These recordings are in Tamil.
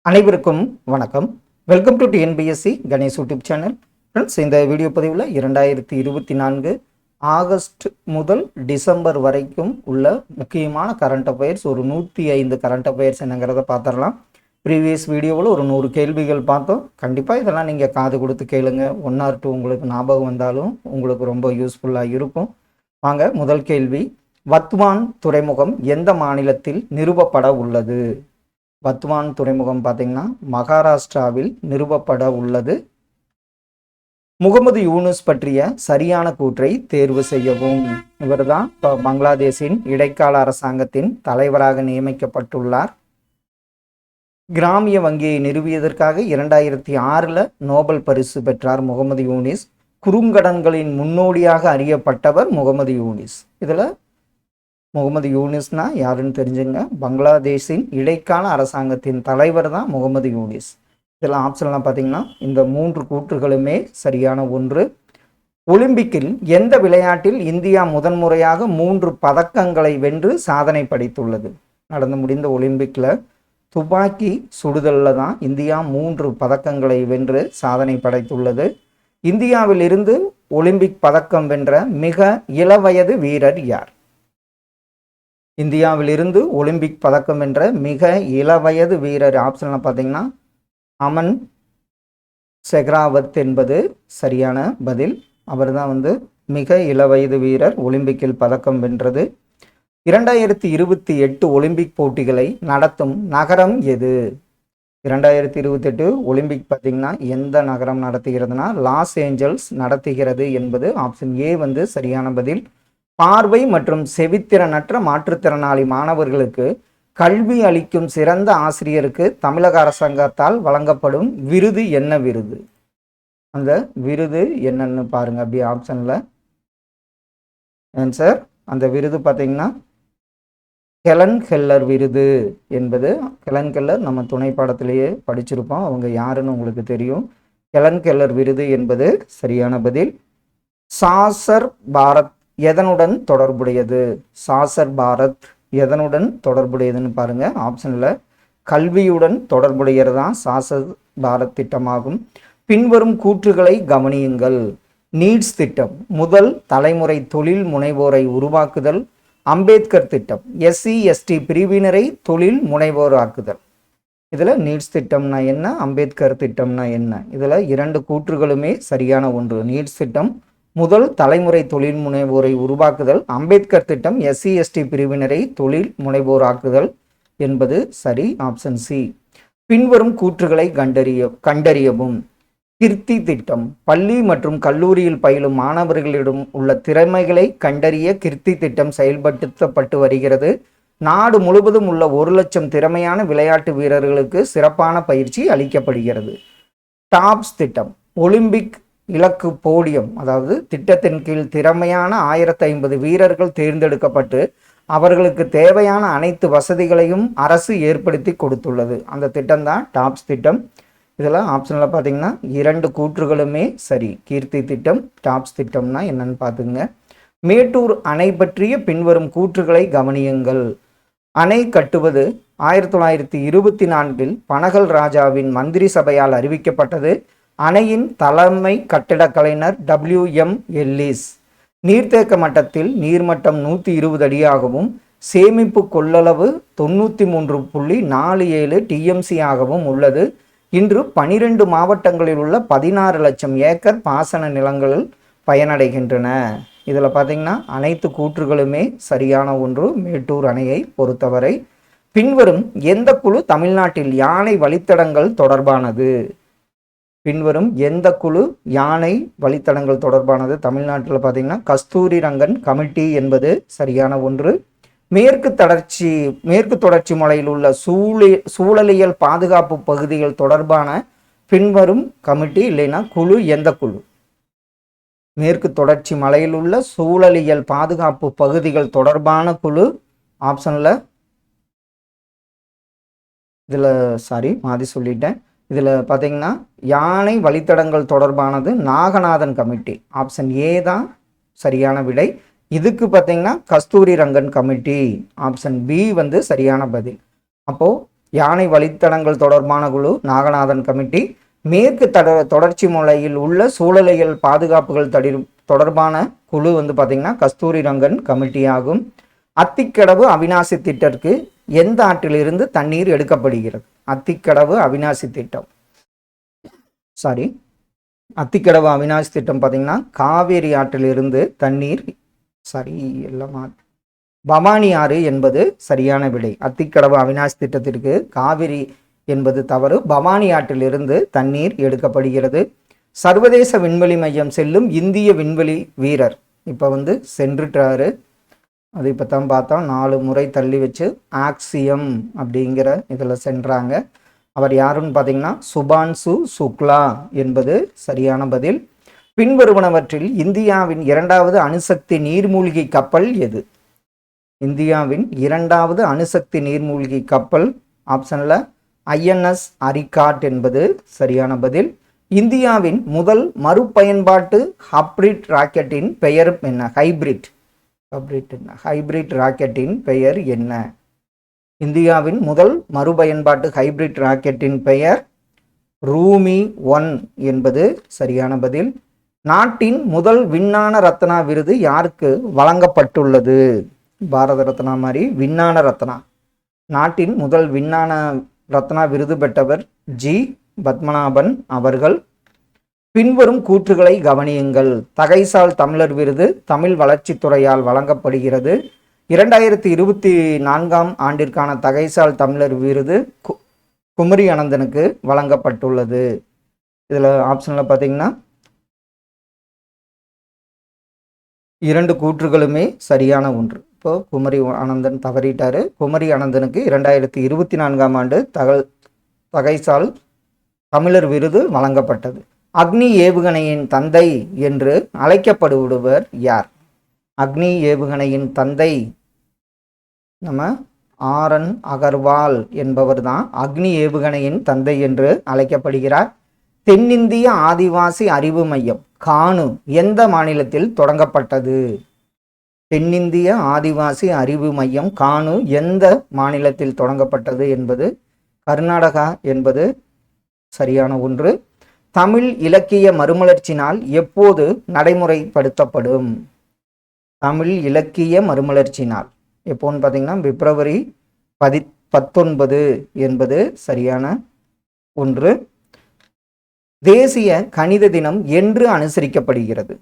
அனைவருக்கும் வணக்கம். Welcome to TNPSC Ganesh YouTube channel. Friends, இந்த வீடியோ பதிவில் 2024 ஆகஸ்ட் முதல் டிசம்பர் வரைக்கும் உள்ள முக்கியமான கரண்ட் அஃபேர்ஸ் ஒரு 105 கரண்ட் அஃபேர்ஸ் என்னங்கிறத பார்த்துடலாம். ப்ரீவியஸ் வீடியோவில் ஒரு 100 கேள்விகள் பார்த்தோம். கண்டிப்பாக இதெல்லாம் நீங்கள் காது கொடுத்து கேளுங்க. 1 or 2 உங்களுக்கு ஞாபகம் வந்தாலும் உங்களுக்கு ரொம்ப யூஸ்ஃபுல்லாக இருக்கும். வாங்க, முதல் கேள்வி. வத்வான் துறைமுகம் எந்த மாநிலத்தில் நிறுவப்பட உள்ளது? வத்வான் துறைமுகம் பார்த்தீங்கன்னா மகாராஷ்டிராவில் நிறுவப்பட உள்ளது. முகமது யூனுஸ் பற்றிய சரியான கூற்றை தேர்வு செய்யவும். இவர் தான் இப்போ பங்களாதேஷின் இடைக்கால அரசாங்கத்தின் தலைவராக நியமிக்கப்பட்டுள்ளார். கிராமிய வங்கியை நிறுவியதற்காக 2006 நோபல் பரிசு பெற்றார் முகமது யூனிஸ். குறுங்கடன்களின் முன்னோடியாக அறியப்பட்டவர் முகமது யூனிஸ். இதில் முகமது யூனிஸ்னா யாருன்னு தெரிஞ்சுங்க. பங்களாதேஷின் இடைக்கால அரசாங்கத்தின் தலைவர் தான் முகமது யூனிஸ். இதில் ஆப்ஷன்லாம் பார்த்தீங்கன்னா இந்த 3 கூற்றுகளுமே சரியான ஒன்று. ஒலிம்பிக்கில் எந்த விளையாட்டில் இந்தியா முதன்முறையாக 3 பதக்கங்களை வென்று சாதனை படைத்துள்ளது? நடந்து முடிந்த ஒலிம்பிக்கில் துப்பாக்கி சுடுதலில் தான் இந்தியா 3 பதக்கங்களை வென்று சாதனை படைத்துள்ளது. இந்தியாவில் இருந்து ஒலிம்பிக் பதக்கம் வென்ற மிக இளவயது வீரர் யார்? இந்தியாவிலிருந்து ஒலிம்பிக் பதக்கம் வென்ற மிக இளவயது வீரர் ஆப்ஷனில் பார்த்தீங்கன்னா அமன் செக்ராவத் என்பது சரியான பதில். அவர் தான் மிக இளவயது வீரர் ஒலிம்பிக்கில் பதக்கம் வென்றது. 2028 ஒலிம்பிக் போட்டிகளை நடத்தும் நகரம் எது? 2028 ஒலிம்பிக் பார்த்தீங்கன்னா எந்த நகரம் நடத்துகிறதுனா லாஸ் ஏஞ்சல்ஸ் நடத்துகிறது என்பது ஆப்ஷன் ஏ சரியான பதில். பார்வை மற்றும் செவித்திறனற்ற மாற்றுத்திறனாளி மாணவர்களுக்கு கல்வி அளிக்கும் சிறந்த ஆசிரியருக்கு தமிழக அரசாங்கத்தால் வழங்கப்படும் விருது என்ன விருது? அந்த விருது என்னன்னு பாருங்க. அப்படி ஆப்ஷன்ல ஆன்சர் அந்த விருது பார்த்தீங்கன்னா ஹெலன் கெல்லர் விருது என்பது. ஹெலன் கெல்லர் நம்ம துணை பாடத்திலேயே படிச்சிருப்போம். அவங்க யாருன்னு உங்களுக்கு தெரியும். ஹெலன் கெல்லர் விருது என்பது சரியான பதில். சாசர் பாரத் எதனுடன் தொடர்புடையது? சாசர் பாரத் எதனுடன் தொடர்புடையதுன்னு பாருங்க. ஆப்ஷன்ல கல்வியுடன் தொடர்புடையதுதான் சாசர் பாரத் திட்டமாகும். பின்வரும் கூற்றுகளை கவனியுங்கள். நீட்ஸ் திட்டம் முதல் தலைமுறை தொழில் முனைவோரை உருவாக்குதல். அம்பேத்கர் திட்டம் SC/ST பிரிவினரை தொழில் முனைவோர் ஆக்குதல். இதில் நீட்ஸ் திட்டம்னா என்ன, அம்பேத்கர் திட்டம்னா என்ன? இதில் 2 கூற்றுகளுமே சரியான ஒன்று. நீட்ஸ் திட்டம் முதல் தலைமுறை தொழில் முனைவோரை உருவாக்குதல். அம்பேத்கர் திட்டம் SC/ST பிரிவினரை தொழில் முனைவோராக்குதல் என்பது சரி. Option C. பின்வரும் கூற்றுகளை கண்டறியவும். கிர்த்தி திட்டம் பள்ளி மற்றும் கல்லூரியில் பயிலும் மாணவர்களிடம் உள்ள திறமைகளை கண்டறிய கிர்த்தி திட்டம் செயல்படுத்தப்பட்டு வருகிறது. நாடு முழுவதும் உள்ள 1 லட்சம் திறமையான விளையாட்டு வீரர்களுக்கு சிறப்பான பயிற்சி அளிக்கப்படுகிறது. டாப்ஸ் திட்டம் ஒலிம்பிக் இலக்கு போடியம், அதாவது திட்டத்தின் கீழ் திறமையான 1050 வீரர்கள் தேர்ந்தெடுக்கப்பட்டு அவர்களுக்கு தேவையான அனைத்து வசதிகளையும் அரசு ஏற்படுத்தி கொடுத்துள்ளது. அந்த திட்டம் தான் டாப்ஸ் திட்டம். இதில் ஆப்ஷனில் பார்த்தீங்கன்னா 2 கூற்றுகளுமே சரி. கீர்த்தி திட்டம், டாப்ஸ் திட்டம்னா என்னன்னு பார்த்துங்க. மேட்டூர் அணை பற்றிய பின்வரும் கூற்றுகளை கவனியுங்கள். அணை கட்டுவது 1924 பனகல் ராஜாவின் மந்திரி சபையால் அறிவிக்கப்பட்டது. அணையின் தலைமை கட்டிடக் கலைஞர் WM எல்லிஸ். நீர்த்தேக்க மட்டத்தில் நீர்மட்டம் 120 அடியாகவும் சேமிப்பு கொள்ளளவு 93.47 TMC ஆகவும் உள்ளது. இன்று 12 மாவட்டங்களில் உள்ள 16 லட்சம் ஏக்கர் பாசன நிலங்களில் பயனடைகின்றன. இதில் பார்த்தீங்கன்னா அனைத்து கூற்றுகளுமே சரியான ஒன்று. மேட்டூர் அணையை பொறுத்தவரை பின்வரும் எந்த குழு தமிழ்நாட்டில் யானை வழித்தடங்கள் தொடர்பானது? பின்வரும் எந்த குழு யானை வழித்தடங்கள் தொடர்பானது? தமிழ்நாட்டில் பார்த்தீங்கன்னா கஸ்தூரி ரங்கன் கமிட்டி என்பது சரியான ஒன்று. மேற்கு தொடர்ச்சி மலையில் உள்ள சூழலியல் பாதுகாப்பு பகுதிகள் தொடர்பான பின்வரும் கமிட்டி இல்லைன்னா குழு எந்த குழு? மேற்கு தொடர்ச்சி மலையில் உள்ள சூழலியல் பாதுகாப்பு பகுதிகள் தொடர்பான குழு ஆப்ஷனில் இதில் மாற்றி சொல்லிட்டேன். இதில் பார்த்தீங்கன்னா யானை வழித்தடங்கள் தொடர்பானது நாகநாதன் கமிட்டி. ஆப்ஷன் ஏ தான் சரியான விடை. இதுக்கு பார்த்தீங்கன்னா கஸ்தூரி ரங்கன் கமிட்டி. ஆப்ஷன் பி சரியான பதில். அப்போது யானை வழித்தடங்கள் தொடர்பான குழு நாகநாதன் கமிட்டி. மேற்கு தொடர்ச்சி மலையில் உள்ள சூழலியல் பாதுகாப்புகள் தொடர்பான குழு பார்த்திங்கன்னா கஸ்தூரி ரங்கன் கமிட்டி ஆகும். அத்திக்கடவு அவிநாசி திட்டத்திற்கு எந்த ஆற்றிலிருந்து தண்ணீர் எடுக்கப்படுகிறது? அத்திக்கடவு அவிநாசி திட்டம் அத்திக்கடவு அவிநாசி திட்டம் பார்த்திங்கன்னா காவேரி ஆற்றிலிருந்து தண்ணீர் பவானி ஆறு என்பது சரியான விடை. அத்திக்கடவு அவிநாசி திட்டத்திற்கு காவிரி என்பது தவறு. பவானி ஆற்றிலிருந்து தண்ணீர் எடுக்கப்படுகிறது. சர்வதேச விண்வெளி மையம் செல்லும் இந்திய விண்வெளி வீரர் இப்போ சென்றுட்டாரு. அது இப்போ தான் பார்த்தோம், 4 முறை தள்ளி வச்சு ஆக்சியம் அப்படிங்கிற இதில் சென்றாங்க. அவர் யாருன்னு பார்த்தீங்கன்னா சுபான்சு சுக்லா என்பது சரியான பதில். பின்வருவனவற்றில் இந்தியாவின் 2வது அணுசக்தி நீர்மூழ்கி கப்பல் எது? இந்தியாவின் 2வது அணுசக்தி நீர்மூழ்கி கப்பல் ஆப்ஷனில் INS அரிகாட் என்பது சரியான பதில். இந்தியாவின் முதல் மறுபயன்பாட்டு ஹைபிரிட் ராக்கெட்டின் பெயர் என்ன? ஹைபிரிட் ராக்கெட்டின் பெயர் என்ன? இந்தியாவின் முதல் மறுபயன்பாட்டு ஹைபிரிட் ராக்கெட்டின் பெயர் ரூமி 1 என்பது சரியான பதில். நாட்டின் முதல் விஞ்ஞான ரத்னா விருது யாருக்கு வழங்கப்பட்டுள்ளது? பாரத ரத்னா மாதிரி விஞ்ஞான ரத்னா. நாட்டின் முதல் விஞ்ஞான ரத்னா விருது பெற்றவர் ஜி பத்மநாபன் அவர்கள். பின்வரும் கூற்றுகளை கவனியுங்கள். தகைசால் தமிழர் விருது தமிழ் வளர்ச்சித்துறையால் வழங்கப்படுகிறது. 2024 ஆண்டிற்கான தகைசால் தமிழர் விருது குமரி அனந்தனுக்கு வழங்கப்பட்டுள்ளது. இதில் ஆப்ஷனில் பார்த்தீங்கன்னா 2 கூற்றுகளுமே சரியான ஒன்று. இப்போ குமரி அனந்தன் தவறிட்டாரு. குமரி அனந்தனுக்கு 2024 ஆண்டு தகைசால் தமிழர் விருது வழங்கப்பட்டது. அக்னி ஏவுகணையின் தந்தை என்று அழைக்கப்படுபவர் யார்? அக்னி ஏவுகணையின் தந்தை நம்ம RN அகர்வால் என்பவர் தான் அக்னி ஏவுகணையின் தந்தை என்று அழைக்கப்படுகிறார். தென்னிந்திய ஆதிவாசி அறிவு மையம் கானு எந்த மாநிலத்தில் தொடங்கப்பட்டது? தென்னிந்திய ஆதிவாசி அறிவு மையம் கானு எந்த மாநிலத்தில் தொடங்கப்பட்டது என்பது கர்நாடகா என்பது சரியான ஒன்று. தமிழ் இலக்கிய மறுமலர்ச்சி நாள் எப்போது நடைமுறைப்படுத்தப்படும்? தமிழ் இலக்கிய மறுமலர்ச்சி நாள் எப்போன்னு பார்த்தீங்கன்னா பிப்ரவரி 19 என்பது சரியான ஒன்று. தேசிய கணித தினம் என்று அனுசரிக்கப்படுகிறது?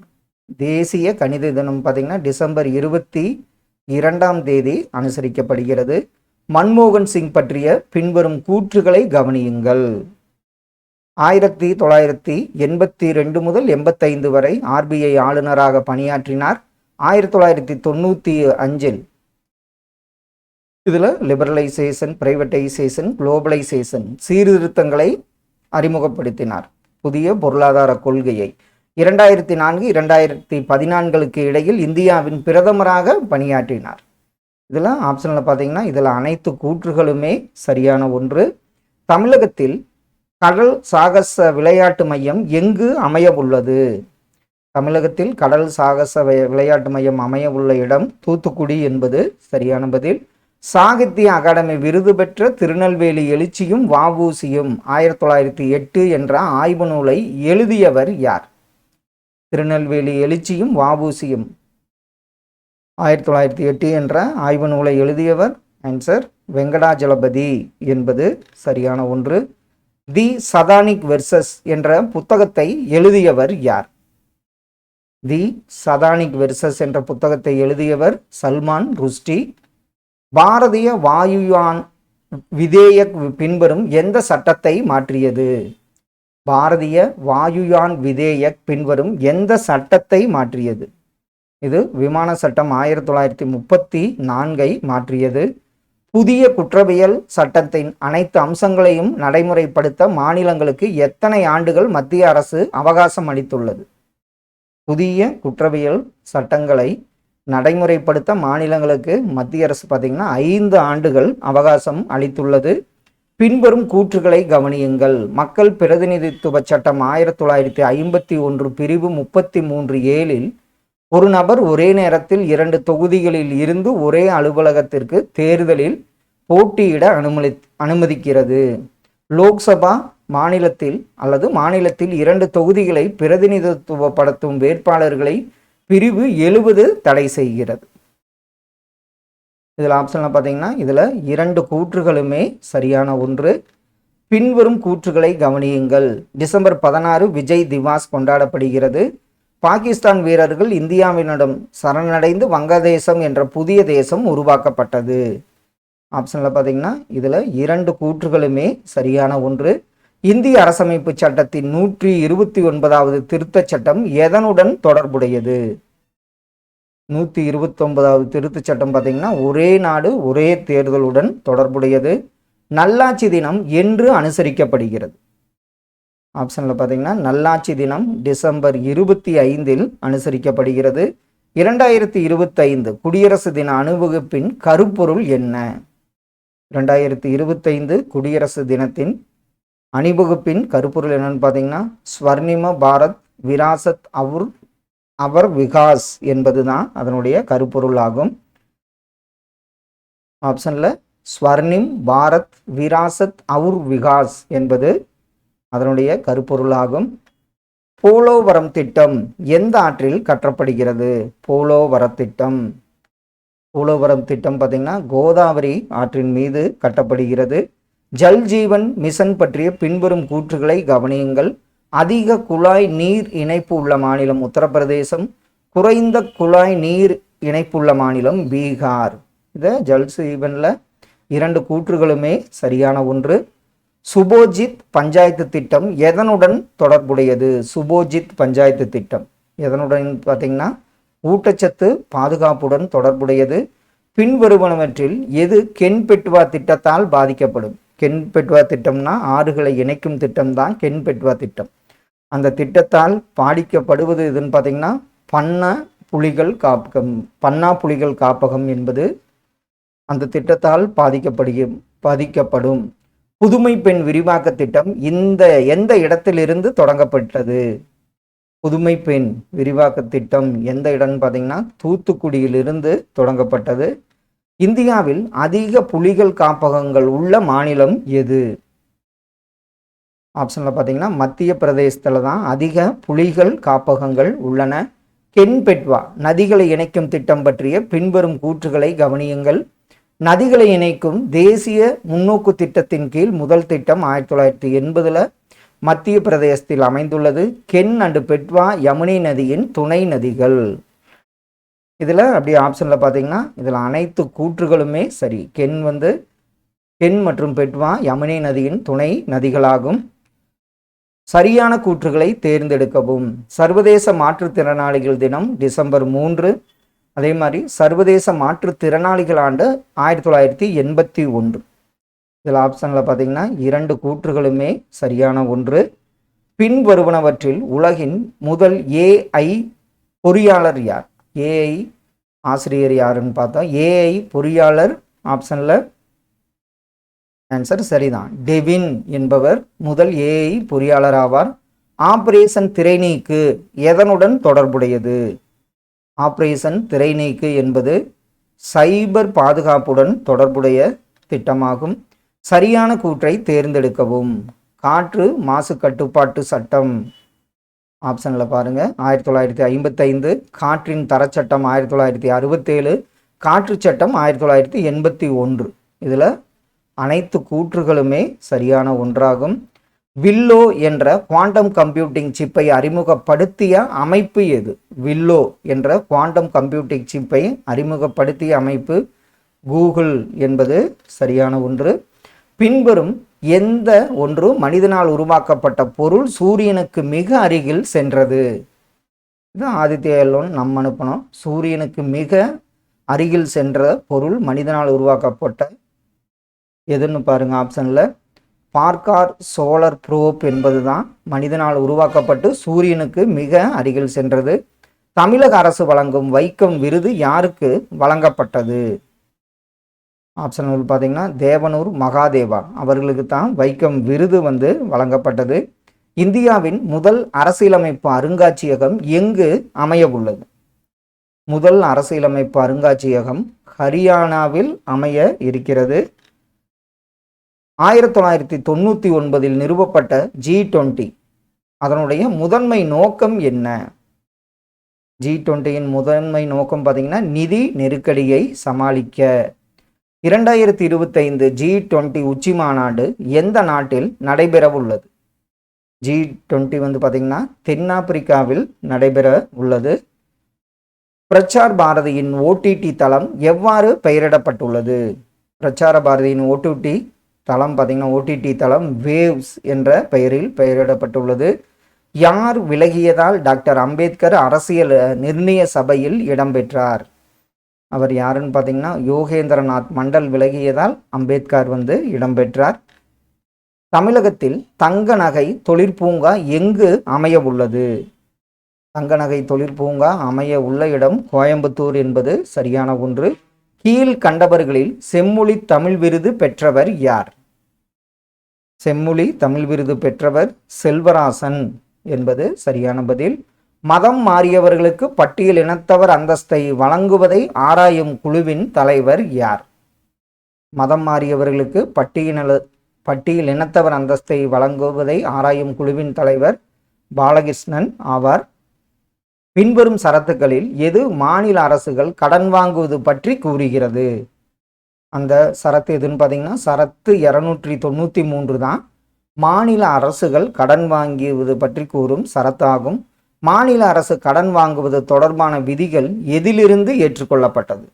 தேசிய கணித தினம் பார்த்தீங்கன்னா டிசம்பர் 22ஆம் தேதி அனுசரிக்கப்படுகிறது. மன்மோகன் சிங் பற்றிய பின்வரும் கூற்றுகளை கவனியுங்கள். 1982 முதல் 85 வரை RBI ஆளுநராக பணியாற்றினார். 1995 இதில் லிபரலைசேஷன், பிரைவேட்டைசேஷன், குளோபலைசேஷன் சீர்திருத்தங்களை அறிமுகப்படுத்தினார். புதிய பொருளாதார கொள்கையை 2004-2014 இடையில் இந்தியாவின் பிரதமராக பணியாற்றினார். இதில் ஆப்ஷனில் பார்த்தீங்கன்னா இதில் அனைத்து கூற்றுகளுமே சரியான ஒன்று. தமிழகத்தில் கடல் சாகச விளையாட்டு மையம் எங்கு அமைய உள்ளது? தமிழகத்தில் கடல் சாகச விளையாட்டு மையம் அமைய உள்ள இடம் தூத்துக்குடி என்பது சரியான பதில். சாகித்ய அகாடமி விருது பெற்ற திருநெல்வேலி எழுச்சியும் வ.உ.சி.யும் 1908 என்ற ஆய்வு நூலை எழுதியவர் யார்? திருநெல்வேலி எழுச்சியும் வ.உ.சி.யும் 1908 என்ற ஆய்வு நூலை எழுதியவர் ஆன்சர் வெங்கடாஜலபதி என்பது சரியான ஒன்று. தி சதானிக் வெர்சஸ் என்ற புத்தகத்தை எழுதியவர் யார்? தி சதானிக் வெர்சஸ் என்ற புத்தகத்தை எழுதியவர் சல்மான் ருஷ்டி. பாரதிய வாயுயான் விதேயக் பின்வரும் எந்த சட்டத்தை மாற்றியது? பாரதிய வாயுயான் விதேயக் பின்வரும் எந்த சட்டத்தை மாற்றியது? இது விமான சட்டம் 1934 மாற்றியது. புதிய குற்றவியல் சட்டத்தின் அனைத்து அம்சங்களையும் நடைமுறைப்படுத்த மாநிலங்களுக்கு எத்தனை ஆண்டுகள் மத்திய அரசு அவகாசம் அளித்துள்ளது? புதிய குற்றவியல் சட்டங்களை நடைமுறைப்படுத்த மாநிலங்களுக்கு மத்திய அரசு பார்த்தீங்கன்னா 5 ஆண்டுகள் அவகாசம் அளித்துள்ளது. பின்வரும் கூற்றுகளை கவனியுங்கள். மக்கள் பிரதிநிதித்துவ சட்டம் 1951 பிரிவு 33(7) ஒரு நபர் ஒரே நேரத்தில் 2 தொகுதிகளில் இருந்து ஒரே அலுவலகத்திற்கு தேர்தலில் போட்டியிட அனுமதிக்கிறது. லோக்சபா மாநிலத்தில் அல்லது மாநிலத்தில் 2 தொகுதிகளை பிரதிநிதித்துவப்படுத்தும் வேட்பாளர்களை பிரிவு 70 தடை செய்கிறது. இதில் ஆப்ஷனில் பார்த்தீங்கன்னா இதில் 2 கூற்றுகளுமே சரியான ஒன்று. பின்வரும் கூற்றுகளை கவனியுங்கள். டிசம்பர் 16 விஜய் திவாஸ் கொண்டாடப்படுகிறது. பாகிஸ்தான் வீரர்கள் இந்தியாவினிடம் சரணடைந்து வங்கதேசம் என்ற புதிய தேசம் உருவாக்கப்பட்டது. ஆப்ஷனில் பார்த்தீங்கன்னா இதில் 2 கூற்றுகளுமே சரியான ஒன்று. இந்திய அரசமைப்பு சட்டத்தின் 129வது திருத்தச் சட்டம் எதனுடன் தொடர்புடையது? 129வது திருத்தச் சட்டம் பார்த்தீங்கன்னா ஒரே நாடு ஒரே தேர்தலுடன் தொடர்புடையது. நல்லாட்சி தினம் என்று அனுசரிக்கப்படுகிறது? ஆப்ஷனில் பார்த்தீங்கன்னா நல்லாட்சி தினம் டிசம்பர் 25 அனுசரிக்கப்படுகிறது. 2025 குடியரசு தின அணிவகுப்பின் கருப்பொருள் என்ன? 2025 குடியரசு தினத்தின் அணிவகுப்பின் கருப்பொருள் என்னன்னு பார்த்தீங்கன்னா ஸ்வர்ணிம பாரத் விராசத் அவர் விகாஸ் என்பது தான் அதனுடைய கருப்பொருள் ஆகும். ஆப்ஷனில் ஸ்வர்ணிம் பாரத் விராசத் அவுர் விகாஸ் என்பது அதனுடைய கருப்பொருளாகும். போலோவரம் திட்டம் எந்த ஆற்றில் கட்டப்படுகிறது? போலோவரம் திட்டம் பார்த்தீங்கன்னா கோதாவரி ஆற்றின் மீது கட்டப்படுகிறது. ஜல் ஜீவன் மிஷன் பற்றிய பின்வரும் கூற்றுகளை கவனியுங்கள். அதிக குழாய் நீர் இணைப்பு உள்ள மாநிலம் உத்தரப்பிரதேசம். குறைந்த குழாய் நீர் இணைப்பு உள்ள மாநிலம் பீகார். இதை ஜல் ஜீவனில் 2 கூற்றுகளுமே சரியான ஒன்று. சுபோஜித் பஞ்சாயத்து திட்டம் எதனுடன் தொடர்புடையது? சுபோஜித் பஞ்சாயத்து திட்டம் எதனுடன் பார்த்தீங்கன்னா ஊட்டச்சத்து பாதுகாப்புடன் தொடர்புடையது. பின்வருவனவற்றில் எது கென்பெட்வா திட்டத்தால் பாதிக்கப்படும்? கென்பெட்வா திட்டம்னா ஆறுகளை இணைக்கும் திட்டம் தான் கென்பெட்வா திட்டம். அந்த திட்டத்தால் பாதிக்கப்படுவது எதுன்னு பார்த்தீங்கன்னா பன்னா புலிகள் காப்பகம் என்பது அந்த திட்டத்தால் பாதிக்கப்படும். புதுமை பெண் விரிவாக்க திட்டம் எந்த இடத்திலிருந்து தொடங்கப்பட்டது? புதுமை பெண் விரிவாக்க திட்டம் எந்த இடம்னு பார்த்தீங்கன்னா தூத்துக்குடியிலிருந்து தொடங்கப்பட்டது. இந்தியாவில் அதிக புலிகள் காப்பகங்கள் உள்ள மாநிலம் எது? ஆப்ஷனில் பார்த்தீங்கன்னா மத்திய பிரதேசத்தில் தான் அதிக புலிகள் காப்பகங்கள் உள்ளன. கென்பெட்வா நதிகளை இணைக்கும் திட்டம் பற்றிய பின்வரும் கூற்றுகளை கவனியுங்கள். நதிகளை இணைக்கும் தேசிய முன்னோக்கு திட்டத்தின் கீழ் முதல் திட்டம் 1980 மத்திய பிரதேசத்தில் அமைந்துள்ளது. கென் அண்டு பெட்வா யமுனை நதியின் துணை நதிகள். இதில் அப்படியே ஆப்ஷனில் பார்த்தீங்கன்னா இதில் அனைத்து கூற்றுகளுமே சரி. கென் மற்றும் பெட்வா யமுனை நதியின் துணை நதிகளாகும். சரியான கூற்றுகளை தேர்ந்தெடுக்கவும். சர்வதேச மாற்றுத்திறனாளிகள் தினம் டிசம்பர் 3. அதே மாதிரி சர்வதேச மாற்றுத்திறனாளிகள் ஆண்டு 1981. இதில் ஆப்ஷனில் பார்த்தீங்கன்னா 2 கூற்றுகளுமே சரியான ஒன்று. பின்வருவனவற்றில் உலகின் முதல் ஏஐ பொறியாளர் யார்? ஏஐ ஆசிரியர் யாருன்னு பார்த்தோம். ஏஐ பொறியாளர் ஆப்ஷனில் ஆன்சர் சரிதான். டெவின் என்பவர் முதல் ஏஐ பொறியாளர் ஆவார். ஆபரேஷன் திரைநீக்கு எதனுடன் தொடர்புடையது? ஆபரேஷன் திரைநீக்கு என்பது சைபர் பாதுகாப்புடன் தொடர்புடைய திட்டமாகும். சரியான கூற்றை தேர்ந்தெடுக்கவும். காற்று மாசு கட்டுப்பாட்டு சட்டம் ஆப்ஷனில் பாருங்கள் 1955, காற்றின் தரச்சட்டம் 1967, காற்று சட்டம் 1981. இதில் அனைத்து கூற்றுகளுமே சரியான ஒன்றாகும். வில்லோ என்ற குவாண்டம் கம்ப்யூட்டிங் சிப்பை அறிமுகப்படுத்திய அமைப்பு எது? வில்லோ என்ற குவாண்டம் கம்ப்யூட்டிங் சிப்பை அறிமுகப்படுத்திய அமைப்பு கூகுள் என்பது சரியான ஒன்று. பின்வரும் எந்த ஒன்று மனிதனால் உருவாக்கப்பட்ட பொருள் சூரியனுக்கு மிக அருகில் சென்றது? இது ஆதித்ய எல்1 நம்ம அனுப்பணும். சூரியனுக்கு மிக அருகில் சென்ற பொருள் மனிதனால் உருவாக்கப்பட்ட எதுன்னு பாருங்க. ஆப்ஷனில் பார்க்கார் சோலார் ப்ரோப் என்பது தான் மனிதனால் உருவாக்கப்பட்டு சூரியனுக்கு மிக அருகில் சென்றது. தமிழக அரசு வழங்கும் வைக்கம் விருது யாருக்கு வழங்கப்பட்டது? ஆப்ஷன் பார்த்தீங்கன்னா தேவனூர் மகாதேவா அவர்களுக்கு தான் வைக்கம் விருது வழங்கப்பட்டது. இந்தியாவின் முதல் அரசியலமைப்பு அருங்காட்சியகம் எங்கு அமைய உள்ளது? முதல் அரசியலமைப்பு அருங்காட்சியகம் ஹரியானாவில் அமைய இருக்கிறது. 1999 நிறுவப்பட்ட G20 அதனுடைய முதன்மை நோக்கம் என்ன? G20யின் முதன்மை நோக்கம் பார்த்தீங்கன்னா நிதி நெருக்கடியை சமாளிக்க. 2025 G20 உச்சி மாநாடு எந்த நாட்டில் நடைபெற உள்ளது? G20 வந்து பார்த்தீங்கன்னா தென்னாப்பிரிக்காவில் நடைபெற உள்ளது. பிரச்சார் பாரதியின் ஓடிடி தளம் எவ்வாறு பெயரிடப்பட்டுள்ளது? பிரச்சார பாரதியின் ஓடிடி தளம் பார்த்தீங்கன்னா ஓடிடி தளம் வேவ்ஸ் என்ற பெயரில் பெயரிடப்பட்டுள்ளது. யார் விலகியதால் டாக்டர் அம்பேத்கர் அரசியல் நிர்ணய சபையில் இடம்பெற்றார்? அவர் யாருன்னு பார்த்தீங்கன்னா யோகேந்திரநாத் மண்டல் விலகியதால் அம்பேத்கர் வந்து இடம்பெற்றார். தமிழகத்தில் தங்க நகை தொழிற்பூங்கா எங்கு அமைய உள்ளது? தங்க நகை தொழிற்பூங்கா அமைய உள்ள இடம் கோயம்புத்தூர் என்பது சரியான ஒன்று. கீழ் கண்டவர்களில் செம்மொழி தமிழ் விருது பெற்றவர் யார்? செம்மொழி தமிழ் விருது பெற்றவர் செல்வராசன் என்பது சரியான பதில். மதம் மாறியவர்களுக்கு பட்டியல் இனத்தவர் அந்தஸ்தை வழங்குவதை ஆராயும் குழுவின் தலைவர் யார்? மதம் மாறியவர்களுக்கு பட்டியல் இனத்தவர் அந்தஸ்தை வழங்குவதை ஆராயும் குழுவின் தலைவர் பாலகிருஷ்ணன் ஆவார். பின்வரும் சரத்துக்களில் எது மாநில அரசுகள் கடன் வாங்குவது பற்றி கூறுகிறது? அந்த சரத்து எதுன்னு பார்த்தீங்கன்னா சரத்து 293 தான். மாநில அரசுகள் கடன் வாங்குவது பற்றி கூறும் சரத்தாகும். மாநில அரசு கடன் வாங்குவது தொடர்பான விதிகள் எதிலிருந்து ஏற்றுக்கொள்ளப்பட்டது?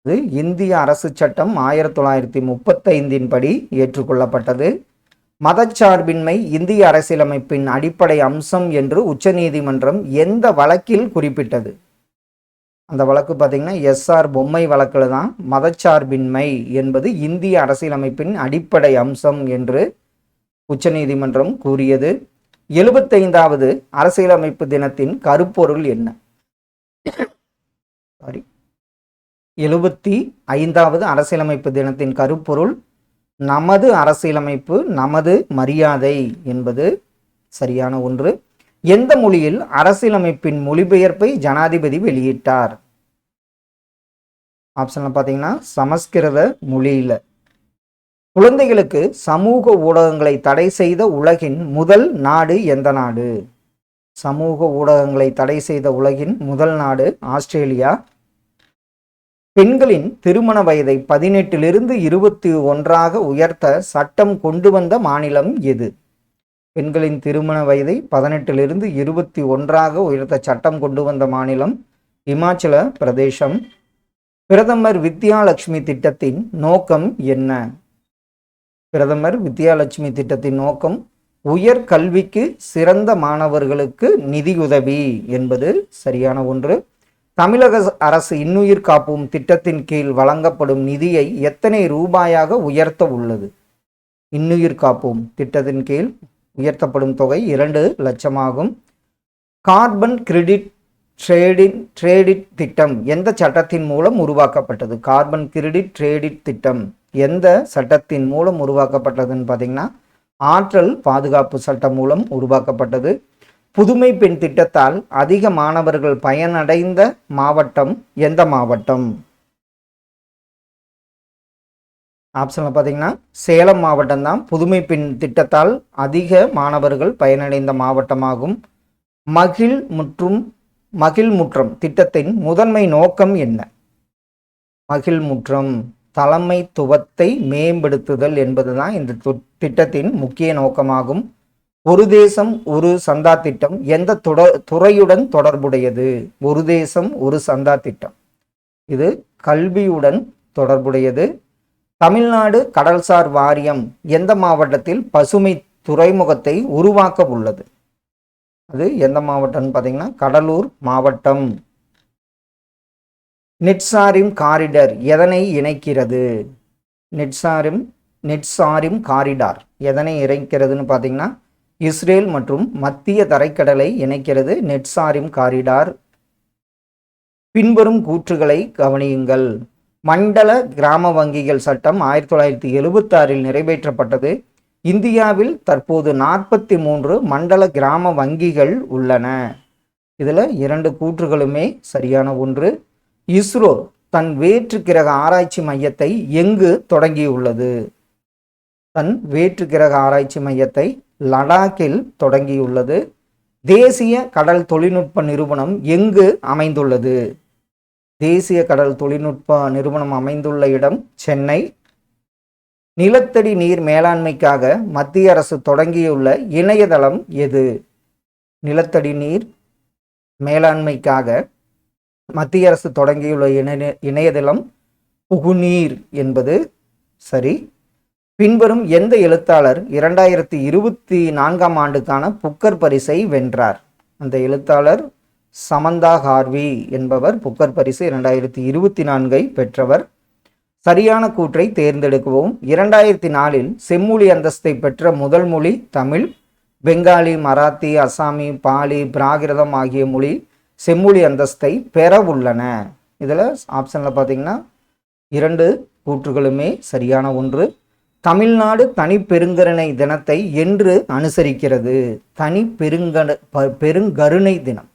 இது இந்திய அரசு சட்டம் 1935 படி ஏற்றுக்கொள்ளப்பட்டது. மதச்சார்பின்மை இந்திய அரசியலமைப்பின் அடிப்படை அம்சம் என்று உச்சநீதிமன்றம் எந்த வழக்கில் குறிப்பிட்டது? அந்த வழக்கு பார்த்தீங்கன்னா எஸ்ஆர் பொம்மை வழக்கில் தான் மதச்சார்பின்மை என்பது இந்திய அரசியலமைப்பின் அடிப்படை அம்சம் என்று உச்சநீதிமன்றம் கூறியது. 75வது அரசியலமைப்பு தினத்தின் கருப்பொருள் என்ன? 75வது அரசியலமைப்பு தினத்தின் கருப்பொருள் நமது அரசியலமைப்பு நமது மரியாதை என்பது சரியான ஒன்று. எந்த மொழியில் அரசியலமைப்பின் மொழிபெயர்ப்பை ஜனாதிபதி வெளியிட்டார்? ஆப்ஷன்ல பார்த்தீங்கன்னா சமஸ்கிருத மொழியில். குழந்தைகளுக்கு சமூக ஊடகங்களை தடை செய்த உலகின் முதல் நாடு எந்த நாடு? சமூக ஊடகங்களை தடை செய்த உலகின் முதல் நாடு ஆஸ்திரேலியா. பெண்களின் திருமண வயதை 18லிருந்து 21 உயர்த்த சட்டம் கொண்டு வந்த மாநிலம் எது? பெண்களின் திருமண வயதை 18லிருந்து 21 உயர்த்த சட்டம் கொண்டு வந்த மாநிலம் இமாச்சல பிரதேசம். பிரதமர் வித்யாலட்சுமி திட்டத்தின் நோக்கம் என்ன? பிரதமர் வித்யாலட்சுமி திட்டத்தின் நோக்கம் உயர் கல்விக்கு சிறந்த மாணவர்களுக்கு நிதியுதவி என்பது சரியான ஒன்று. தமிழக அரசு இன்னுயிர் காப்போம் திட்டத்தின் கீழ் வழங்கப்படும் நிதியை எத்தனை ரூபாயாக உயர்த்த உள்ளது? இன்னுயிர் காப்போம் திட்டத்தின் கீழ் உயர்த்தப்படும் தொகை 2 லட்சமாகும். கார்பன் கிரெடிட் ட்ரேடிட் திட்டம் எந்த சட்டத்தின் மூலம் உருவாக்கப்பட்டது? கார்பன் கிரெடிட் ட்ரேடிட் திட்டம் எந்த சட்டத்தின் மூலம் உருவாக்கப்பட்டதுன்னு பார்த்தீங்கன்னா ஆற்றல் பாதுகாப்பு சட்டம் மூலம் உருவாக்கப்பட்டது. புதுமை பெண் திட்டத்தால் அதிக மாணவர்கள் பயனடைந்த மாவட்டம் எந்த மாவட்டம்? ஆப்ஷன்ல பார்த்தீங்கன்னா சேலம் மாவட்டம் தான் புதுமை பெண் திட்டத்தால் அதிக மாணவர்கள் பயனடைந்த மாவட்டமாகும். மகிழ்முற்றம் திட்டத்தின் முதன்மை நோக்கம் என்ன? மகிழ்முற்றம் தலைமைத்துவத்தை மேம்படுத்துதல் என்பதுதான் இந்த திட்டத்தின் முக்கிய நோக்கமாகும். ஒரு தேசம் ஒரு சந்தா திட்டம் எந்த துறையுடன் தொடர்புடையது? ஒரு தேசம் ஒரு சந்தா திட்டம் இது கல்வியுடன் தொடர்புடையது. தமிழ்நாடு கடல்சார் வாரியம் எந்த மாவட்டத்தில் பசுமை துறைமுகத்தை உருவாக்க உள்ளது? அது எந்த மாவட்டம்னு பார்த்தீங்கன்னா கடலூர் மாவட்டம். நெட்சாரிம் காரிடார் எதனை இணைக்கிறது? நெட்சாரிம் காரிடார் எதனை இணைக்கிறதுன்னு பார்த்தீங்கன்னா இஸ்ரேல் மற்றும் மத்திய தரைக்கடலை இணைக்கிறது நெட்சாரிம் காரிடார். பின்வரும் கூற்றுகளை கவனியுங்கள். மண்டல கிராம வங்கிகள் சட்டம் 1976 நிறைவேற்றப்பட்டது. இந்தியாவில் தற்போது 43 மண்டல கிராம வங்கிகள் உள்ளன. இதில் 2 கூற்றுகளுமே சரியான ஒன்று. இஸ்ரோ தன் வேற்று கிரக ஆராய்ச்சி மையத்தை எங்கு தொடங்கியுள்ளது? தன் வேற்று கிரக ஆராய்ச்சி மையத்தை லடாக்கில் தொடங்கியுள்ளது. தேசிய கடல் தொழில்நுட்ப நிறுவனம் எங்கு அமைந்துள்ளது? தேசிய கடல் தொழில்நுட்ப நிறுவனம் அமைந்துள்ள இடம் சென்னை. நிலத்தடி நீர் மேலாண்மைக்காக மத்திய அரசு தொடங்கியுள்ள இணையதளம் எது? நிலத்தடி நீர் மேலாண்மைக்காக மத்திய அரசு தொடங்கியுள்ள இணையதளம் புகுநீர் என்பது சரி. பின்வரும் எந்த எழுத்தாளர் 2024ஆம் ஆண்டுக்கான புக்கர் பரிசை வென்றார்? அந்த எழுத்தாளர் சமந்தா ஹார்வி என்பவர் புக்கர் பரிசு 2024ஐ பெற்றவர். சரியான கூற்றை தேர்ந்தெடுக்கவும். 2004இல் செம்மொழி அந்தஸ்தை பெற்ற முதல் மொழி தமிழ். பெங்காலி, மராத்தி, அசாமி, பாலி, பிராகிருதம் ஆகிய மொழி செம்மொழி அந்தஸ்தை பெற உள்ளன. இதில் ஆப்ஷனில் பார்த்தீங்கன்னா 2 கூற்றுகளுமே சரியான ஒன்று. தமிழ்நாடு தனிப்பெருங்கருணை தினத்தை என்று அனுசரிக்கிறது? பெருங்கருணை தினம்.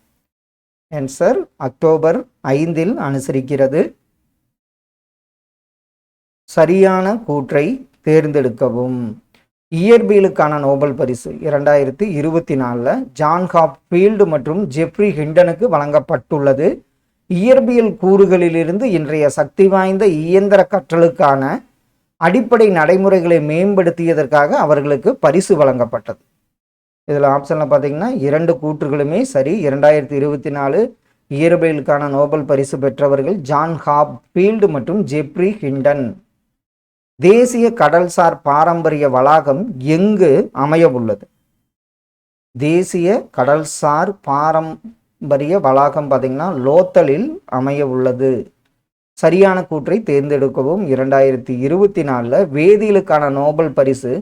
ஆன்சர் அக்டோபர் 5இல் அனுசரிக்கிறது. சரியான கூற்றை தேர்ந்தெடுக்கவும். இயற்பியலுக்கான நோபல் பரிசு 2024 ஜான் ஹாப்ஃபீல்டு மற்றும் ஜெஃப்ரி ஹிண்டனுக்கு வழங்கப்பட்டுள்ளது. இயற்பியல் கூறுகளிலிருந்து இன்றைய சக்தி வாய்ந்த இயந்திர கற்றலுக்கான அடிப்படை நடைமுறைகளை மேம்படுத்தியதற்காக அவர்களுக்கு பரிசு வழங்கப்பட்டது. இதில் ஆப்ஷனில் பார்த்தீங்கன்னா 2 கூற்றுகளுமே சரி. 2024 இயற்பியலுக்கான நோபல் பரிசு பெற்றவர்கள் ஜான் ஹாப்ஃபீல்டு மற்றும் ஜெஃப்ரி ஹிண்டன். தேசிய கடல்சார் பாரம்பரிய வளாகம் எங்கு அமைய உள்ளது? தேசிய கடல்சார் பாரம்பரிய வளாகம் பார்த்தீங்கன்னா லோத்தலில் அமைய உள்ளது. சரியான கூற்றை தேர்ந்தெடுக்கவும். 2024 வேதியியலுக்கான நோபல் பரிசு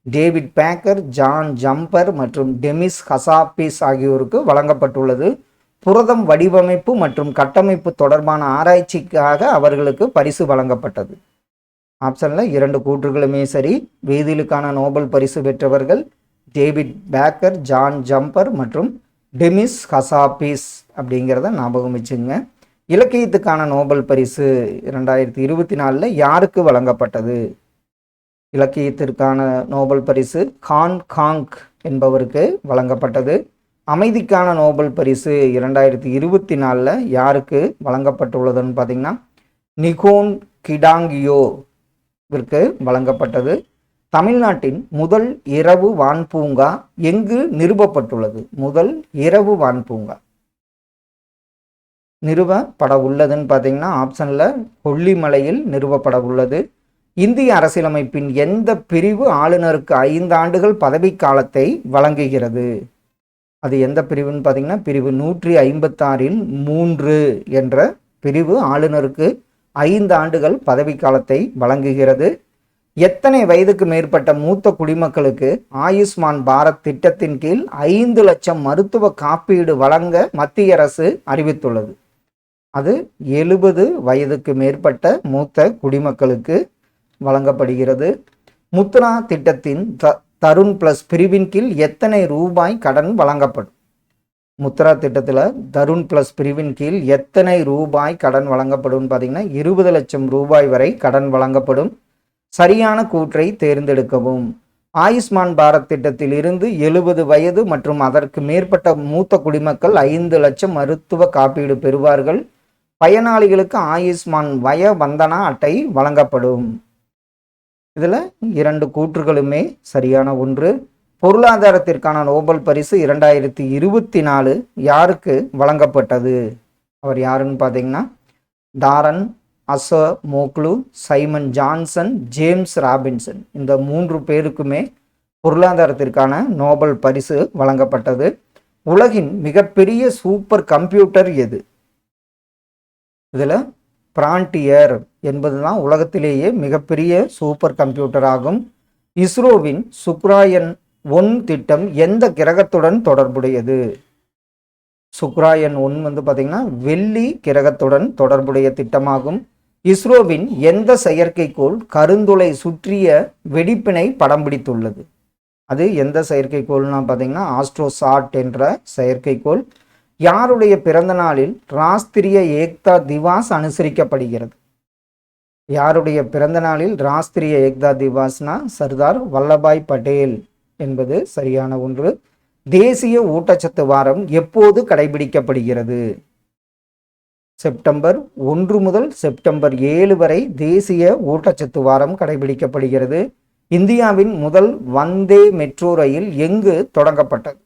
டேவிட் பேக்கர், ஜான் ஜம்பர் மற்றும் டெமிஸ் ஹசாபிஸ் ஆகியோருக்கு வழங்கப்பட்டுள்ளது. புரதம் வடிவமைப்பு மற்றும் கட்டமைப்பு தொடர்பான ஆராய்ச்சிக்காக அவர்களுக்கு பரிசு வழங்கப்பட்டது. ஆப்ஷனில் 2 கூற்றுகளுமே சரி. வேதியியலுக்கான நோபல் பரிசு பெற்றவர்கள் டேவிட் பேக்கர், ஜான் ஜம்பர் மற்றும் டெமிஸ் ஹசாபிஸ் அப்படிங்கிறத ஞாபகம் வச்சுங்க. இலக்கியத்துக்கான நோபல் பரிசு 2024 யாருக்கு வழங்கப்பட்டது? இலக்கியத்திற்கான நோபல் பரிசு ஹான் காங் என்பவருக்கு வழங்கப்பட்டது. அமைதிக்கான நோபல் பரிசு 2024 யாருக்கு வழங்கப்பட்டுள்ளதுன்னு பார்த்தீங்கன்னா நிகோன் கிடாங்கியோவிற்கு வழங்கப்பட்டது. தமிழ்நாட்டின் முதல் இரவு வான்பூங்கா எங்கு நிறுவப்பட்டுள்ளது? முதல் இரவு வான்பூங்கா நிறுவப்பட உள்ளதுன்னு பார்த்தீங்கன்னா ஆப்ஷனில் கொல்லிமலையில் நிறுவப்பட உள்ளது. இந்திய அரசியலமைப்பின் எந்த பிரிவு ஆளுநருக்கு 5 ஆண்டுகள் பதவிக்காலத்தை வழங்குகிறது? அது எந்த பிரிவுன்னு பார்த்தீங்கன்னா பிரிவு 156இல் 3 என்ற பிரிவு ஆளுநருக்கு 5 ஆண்டுகள் பதவிக்காலத்தை வழங்குகிறது. எத்தனை வயதுக்கு மேற்பட்ட மூத்த குடிமக்களுக்கு ஆயுஷ்மான் பாரத் திட்டத்தின் கீழ் 5 லட்சம் மருத்துவ காப்பீடு வழங்க மத்திய அரசு அறிவித்துள்ளது? அது 70 வயதுக்கு மேற்பட்ட மூத்த குடிமக்களுக்கு வழங்கப்படுகிறது. முத்ரா திட்டத்தின் தருண் பிளஸ் பிரிவின் கீழ் எத்தனை ரூபாய் கடன் வழங்கப்படும்? முத்ரா திட்டத்தில் தருண் பிளஸ் பிரிவின் கீழ் எத்தனை ரூபாய் கடன் வழங்கப்படும் பார்த்தீங்கன்னா 20 லட்சம் ரூபாய் வரை கடன் வழங்கப்படும். சரியான கூற்றை தேர்ந்தெடுக்கவும். ஆயுஷ்மான் பாரத் திட்டத்தில் இருந்து 70 வயது மற்றும் அதற்கு மேற்பட்ட மூத்த குடிமக்கள் 5 லட்சம் மருத்துவ காப்பீடு பெறுவார்கள். பயனாளிகளுக்கு ஆயுஷ்மான் வய வந்தனா அட்டை வழங்கப்படும். இதில் 2 கூற்றுகளுமே சரியான ஒன்று. பொருளாதாரத்திற்கான நோபல் பரிசு 2024 யாருக்கு வழங்கப்பட்டது? அவர் யாருன்னு பார்த்தீங்கன்னா டாரன் அசமோக்லு, சைமன் ஜான்சன், ஜேம்ஸ் ராபின்சன். இந்த 3 பேருக்குமே பொருளாதாரத்திற்கான நோபல் பரிசு வழங்கப்பட்டது. உலகின் மிகப்பெரிய சூப்பர் கம்ப்யூட்டர் எது? இதில் பிராண்டியர் என்பதுதான் உலகத்திலேயே மிகப்பெரிய சூப்பர் கம்ப்யூட்டர் ஆகும். இஸ்ரோவின் சுக்ராயன் 1 திட்டம் எந்த கிரகத்துடன் தொடர்புடையது? சுக்ராயன் 1 பார்த்தீங்கன்னா வெள்ளி கிரகத்துடன் தொடர்புடைய திட்டமாகும். இஸ்ரோவின் எந்த செயற்கைக்கோள் கருந்துளை சுற்றிய வெடிப்பினை படம் பிடித்துள்ளது? அது எந்த செயற்கைக்கோள்னா பார்த்தீங்கன்னா ஆஸ்ட்ரோசாட் என்ற செயற்கைக்கோள். யாருடைய பிறந்த நாளில் ராஷ்டிரிய ஏக்தா திவாஸ் அனுசரிக்கப்படுகிறது? யாருடைய பிறந்த நாளில் ராஷ்டிரிய ஏக்தா திவாஸ்னா சர்தார் வல்லபாய் பட்டேல் என்பது சரியான ஒன்று. தேசிய ஊட்டச்சத்து வாரம் எப்போது கடைபிடிக்கப்படுகிறது? செப்டம்பர் 1 முதல் செப்டம்பர் 7 வரை தேசிய ஊட்டச்சத்து வாரம் கடைபிடிக்கப்படுகிறது. இந்தியாவின் முதல் வந்தே மெட்ரோ ரயில் எங்கு தொடங்கப்பட்டது?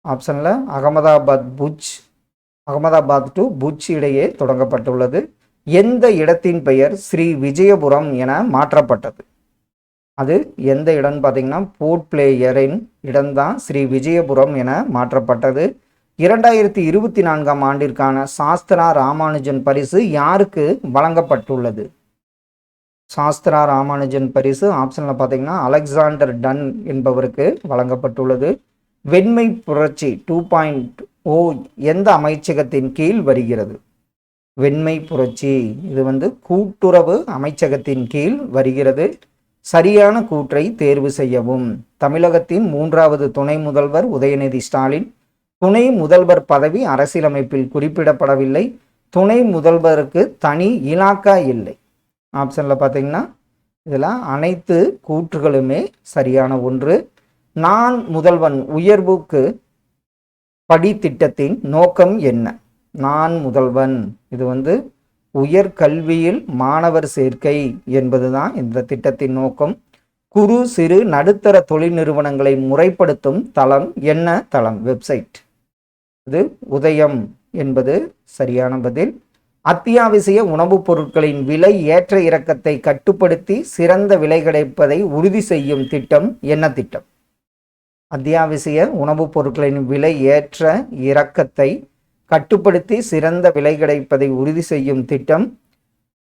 ஆப்ஷனில் அகமதாபாத் டு புஜ் இடையே தொடங்கப்பட்டுள்ளது. எந்த இடத்தின் பெயர் ஸ்ரீ விஜயபுரம் என மாற்றப்பட்டது? அது எந்த இடம்னு பார்த்தீங்கன்னா போர்ட் பிளேயரின் இடம்தான் ஸ்ரீ விஜயபுரம் என மாற்றப்பட்டது. 2024ஆம் ஆண்டிற்கான சாஸ்திரா ராமானுஜன் பரிசு யாருக்கு வழங்கப்பட்டுள்ளது? சாஸ்திரா ராமானுஜன் பரிசு ஆப்ஷனில் பார்த்தீங்கன்னா அலெக்சாண்டர் டன் என்பவருக்கு வழங்கப்பட்டுள்ளது. வெண்மை புரட்சி 2.0 எந்த அமைச்சகத்தின் கீழ் வருகிறது? வெண்மை புரட்சி இது கூட்டுறவு அமைச்சகத்தின் கீழ் வருகிறது. சரியான கூற்றை தேர்வு செய்யவும். தமிழகத்தின் 3வது துணை முதல்வர் உதயநிதி ஸ்டாலின். துணை முதல்வர் பதவி அரசியலமைப்பில் குறிப்பிடப்படவில்லை. துணை முதல்வருக்கு தனி இலாக்கா இல்லை. ஆப்ஷனில் பார்த்தீங்கன்னா இதில் அனைத்து கூற்றுகளுமே சரியான ஒன்று. நான் முதல்வன் உயர்வுக்கு படி திட்டத்தின் நோக்கம் என்ன? நான் முதல்வன் இது உயர்கல்வியில் மாணவர் சேர்க்கை என்பதுதான் இந்த திட்டத்தின் நோக்கம். குறு சிறு நடுத்தர தொழில் நிறுவனங்களை முறைப்படுத்தும் தளம் என்ன தளம்? வெப்சைட். இது உதயம் என்பது சரியான பதில். அத்தியாவசிய உணவுப் பொருட்களின் விலை ஏற்ற இறக்கத்தை கட்டுப்படுத்தி சிறந்த விலை கிடைப்பதை உறுதி செய்யும் திட்டம் என்ன திட்டம்? அத்தியாவசிய உணவுப் பொருட்களின் விலை ஏற்ற இறக்கத்தை கட்டுப்படுத்தி சிறந்த விலை கிடைப்பதை உறுதி செய்யும் திட்டம்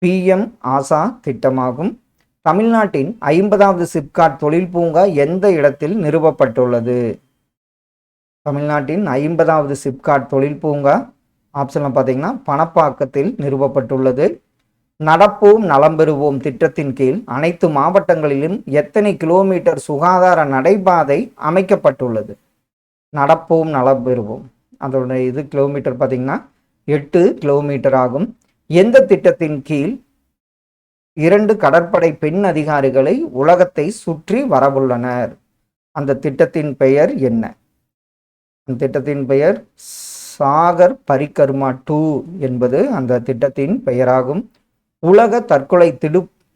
PM ஆசா திட்டமாகும். தமிழ்நாட்டின் 50வது சிப்காட் தொழில் பூங்கா எந்த இடத்தில் நிறுவப்பட்டுள்ளது? தமிழ்நாட்டின் 50வது சிப்காட் தொழில் பூங்கா ஆப்ஷனில் பார்த்தீங்கன்னா பணப்பாக்கத்தில் நிறுவப்பட்டுள்ளது. நடப்போம் நலம் பெறுவோம் திட்டத்தின் கீழ் அனைத்து மாவட்டங்களிலும் எத்தனை கிலோமீட்டர் சுகாதார நடைபாதை அமைக்கப்பட்டுள்ளது? நடப்போம் நலம் பெறுவோம் அதோட கிலோமீட்டர் பார்த்தீங்கன்னா 8 கிலோமீட்டர் ஆகும். எந்த திட்டத்தின் கீழ் 2 கடற்படை பெண் அதிகாரிகளை உலகத்தை சுற்றி வரவுள்ளனர்? அந்த திட்டத்தின் பெயர் என்ன? அந்த திட்டத்தின் பெயர் சாகர் பரிக்ரமா 2 என்பது அந்த திட்டத்தின் பெயராகும். உலக தற்கொலை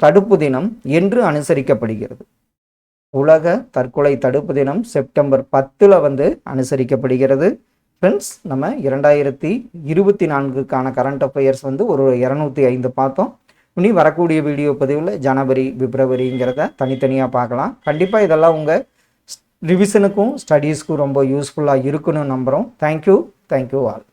தடுப்பு தினம் என்று அனுசரிக்கப்படுகிறது? உலக தற்கொலை தடுப்பு தினம் செப்டம்பர் 10 அனுசரிக்கப்படுகிறது. ஃப்ரெண்ட்ஸ், நம்ம 2024க்கான கரண்ட் அஃபேர்ஸ் ஒரு 205 பார்த்தோம். இனி வரக்கூடிய வீடியோ பதிவில் ஜனவரி பிப்ரவரிங்கிறத தனித்தனியாக பார்க்கலாம். கண்டிப்பாக இதெல்லாம் உங்கள் ரிவிஷனுக்கும் ஸ்டடீஸ்க்கும் ரொம்ப யூஸ்ஃபுல்லாக இருக்குன்னு நம்புகிறோம். Thank you all.